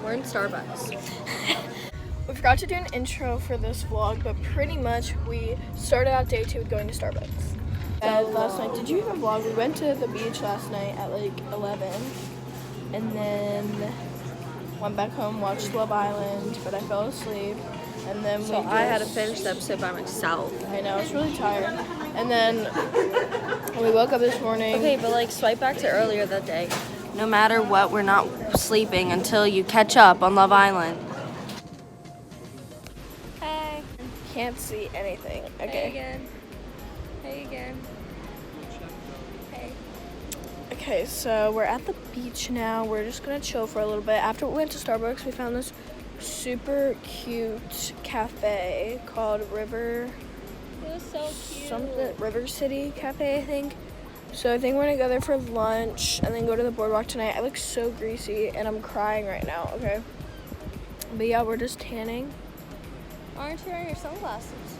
We're in Starbucks. We forgot to do an intro for this vlog, but pretty much we started out day 2 with going to Starbucks. Last night, did you even vlog? We went to the beach last night at like 11, and then went back home, watched Love Island, but I fell asleep. And then I had to finish the episode by myself. I know, I was really tired. And then we woke up this morning. Okay, but like swipe back to earlier that day. No matter what, we're not sleeping until you catch up on Love Island. Hey. Can't see anything. Okay. Hey again. Hey again. Hey. Okay, so we're at the beach now. We're just gonna chill for a little bit. After we went to Starbucks, we found this super cute cafe called River. It was so cute. Something River City Cafe, I think. So I think we're gonna go there for lunch and then go to the boardwalk tonight. I look so greasy and I'm crying right now. Okay. But yeah, we're just tanning. Aren't you wearing your sunglasses?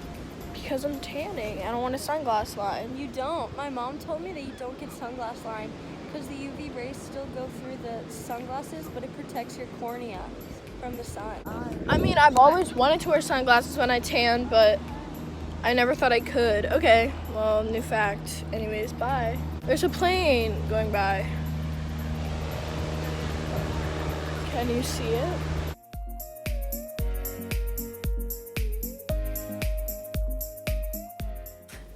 Because I'm tanning. I don't want a sunglass line. You don't. My mom told me that you don't get sunglass line because the UV rays still go through the sunglasses, but it protects your cornea from the sun. I mean, I've always wanted to wear sunglasses when I tan, but I never thought I could. Okay, well, new fact. Anyways, bye. There's a plane going by. Can you see it?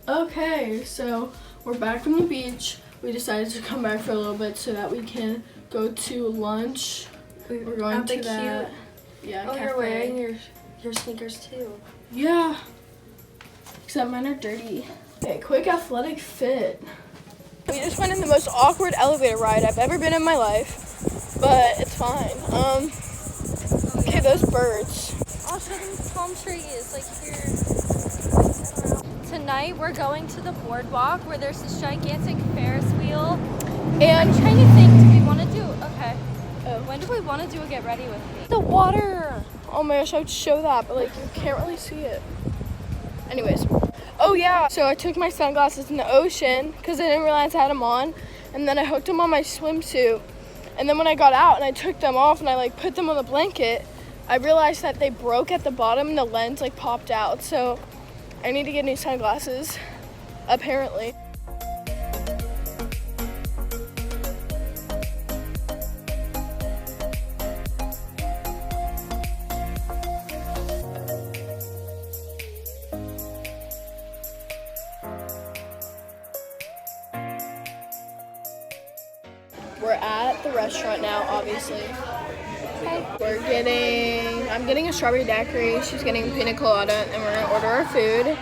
Okay, so we're back from the beach. We decided to come back for a little bit so that we can go to lunch. We're going to that. Yeah, oh, cafe. You're wearing your sneakers too. Yeah. Except mine are dirty. Okay, quick athletic fit. We just went in the most awkward elevator ride I've ever been in my life, but it's fine. Okay, those birds. I'll show them the palm trees, like here. Tonight we're going to the boardwalk where there's this gigantic Ferris wheel. And I'm trying to think, do we want to do, okay. When do we want to do a get ready with me? The water. Oh my gosh, I would show that, but like you can't really see it. Anyways, oh yeah, so I took my sunglasses in the ocean because I didn't realize I had them on, and then I hooked them on my swimsuit, and then when I got out and I took them off and I like put them on the blanket, I realized that they broke at the bottom and the lens like popped out, so I need to get new sunglasses, apparently. We're at the restaurant now, obviously. I'm getting a strawberry daiquiri, she's getting a pina colada, and we're gonna order our food.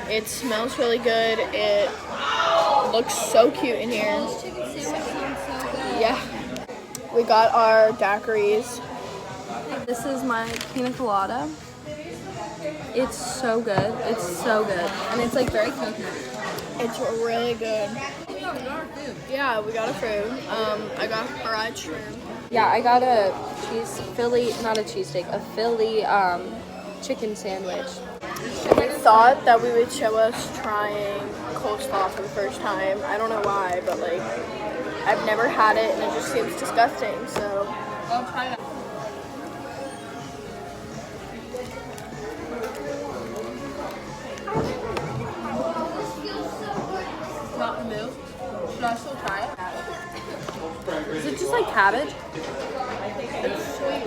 It smells really good. It looks so cute in here. Yeah. We got our daiquiris. This is my pina colada. It's so good. It's so good. And it's like very coconut. It's really good. Yeah, we got our food. I got fried shrimp. Yeah, I got a Philly chicken sandwich. We thought that we would show us trying coleslaw for the first time. I don't know why, but like, I've never had it and it just seems disgusting, so. I'll try that. Not the move. Should I still try it? Is it just like cabbage? It's sweet.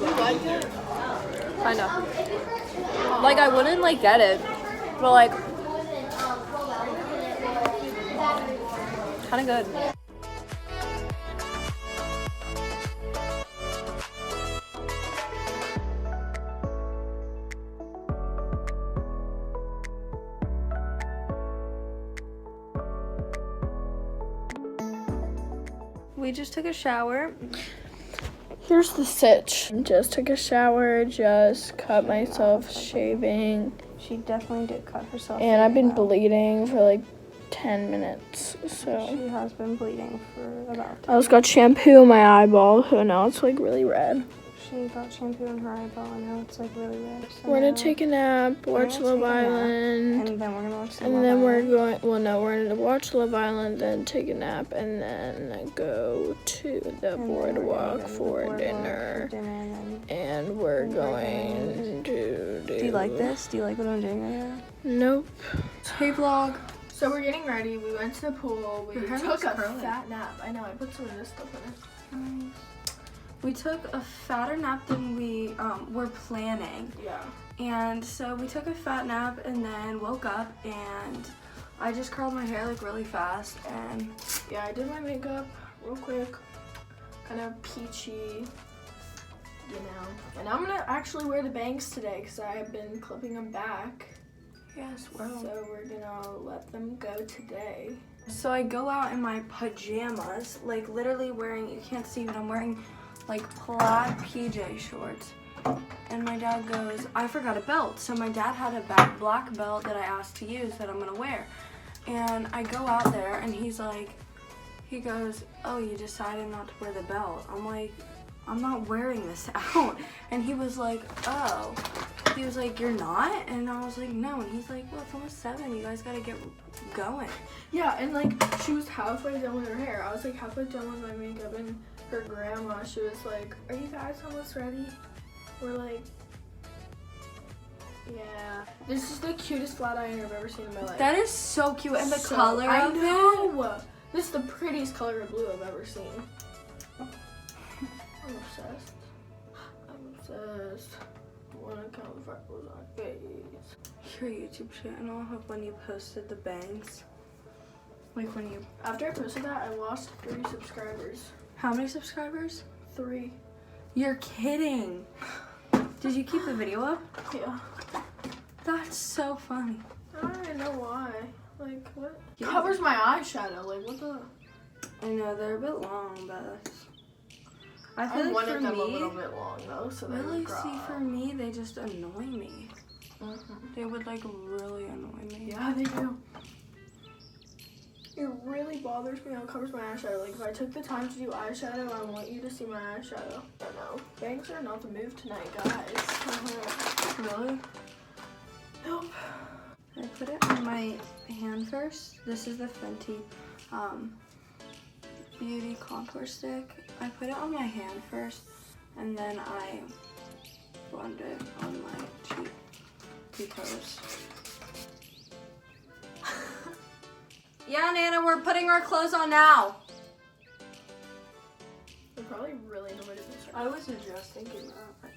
You like it? Kind of. Like I wouldn't like get it, but like kind of good. We just took a shower. Here's the sitch. Just took a shower, just cut myself shaving. She definitely did cut herself. And I've been bleeding for like 10 minutes, so. She has been bleeding for about 10 I just got shampoo in my eyeball, so now it's like really red. she got shampoo in her eyeball, and now it's like really red. So We're gonna take a nap, watch Love Island, and then we're gonna watch. and then we're going. Well, no, we're gonna watch Love Island, then take a nap, and then go to the boardwalk for dinner. And we're going to do. Do you like this? Do you like what I'm doing right now? Nope. Hey vlog. So we're getting ready. We went to the pool. We took a curly. fat nap. I know. I put some of this stuff in it. We took a fatter nap than we were planning. Yeah. And so we took a fat nap and then woke up and I just curled my hair like really fast and yeah, I did my makeup real quick. Kind of peachy, you know. And I'm gonna actually wear the bangs today because I have been clipping them back. yes, well. So we're gonna let them go today. So I go out in my pajamas, like literally wearing, you can't see, but I'm wearing like plaid PJ shorts. And my dad goes, I forgot a belt. So my dad had a black belt that I asked to use that I'm gonna wear. And I go out there and he goes, oh, you decided not to wear the belt. I'm like, I'm not wearing this out. And he was like, oh. He was like, you're not? And I was like, no. And he's like, well, it's almost 7. You guys gotta get going. Yeah, and like she was halfway done with her hair. I was like halfway done with my makeup, and her grandma, she was like, are you guys almost ready? We're like, yeah. This is the cutest flat iron I've ever seen in my life. That is so cute. And the So, color I of it. know. This is the prettiest color of blue I've ever seen. I'm obsessed. I'm obsessed. I wanna count the freckles on my face. Your YouTube channel of when you posted the bangs. Like when you. After I posted that, I lost 3 subscribers. How many subscribers? 3. You're kidding. Did you keep the video up? Yeah. That's so funny. I don't even know why. Like, what? Yeah. Covers my eyeshadow. Like, what the? I know they're a bit long, but I I feel like wanted for them me, a little bit long though, so they really would grow. see for me, they just annoy me. Mhm. They would like really annoy me. Yeah, they do. It really bothers me how it covers my eyeshadow. Like, if I took the time to do eyeshadow, I want you to see my eyeshadow. I know. Bangs are not the move tonight, guys. Really? Nope. I put it on my hand first. This is the Fenty Beauty Contour Stick. I put it on my hand first, and then I blend it on my cheek because. Yeah, Nana, we're putting our clothes on now. They're probably really annoyed at this. I was just thinking that.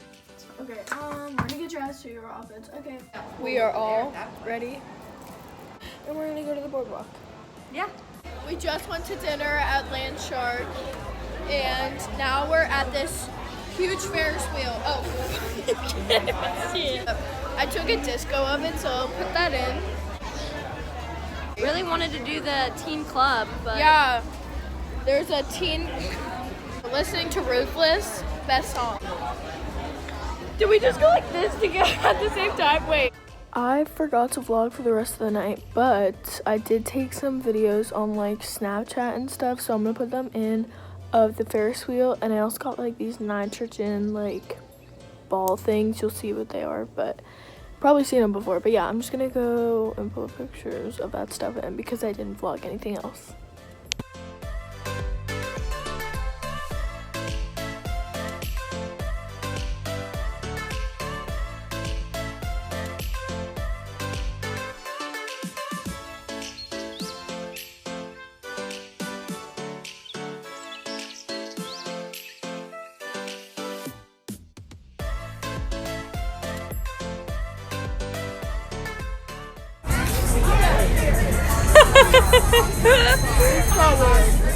Okay, we're gonna get dressed to your outfits. Okay. We are all ready, and we're gonna go to the boardwalk. Yeah. We just went to dinner at Land Shark, and now we're at this huge Ferris wheel. Oh, I took a disco of it, so I'll put that in. Really wanted to do the teen club, but Yeah, there's a teen listening to Ruthless, best song. Did we just go like this together at the same time? Wait. I forgot to vlog for the rest of the night, but I did take some videos on like Snapchat and stuff, so I'm gonna put them in of the Ferris wheel. And I also got like these nitrogen like ball things. You'll see what they are, but probably seen them before. But yeah, I'm just gonna go and put pictures of that stuff in because I didn't vlog anything else. It's not weird.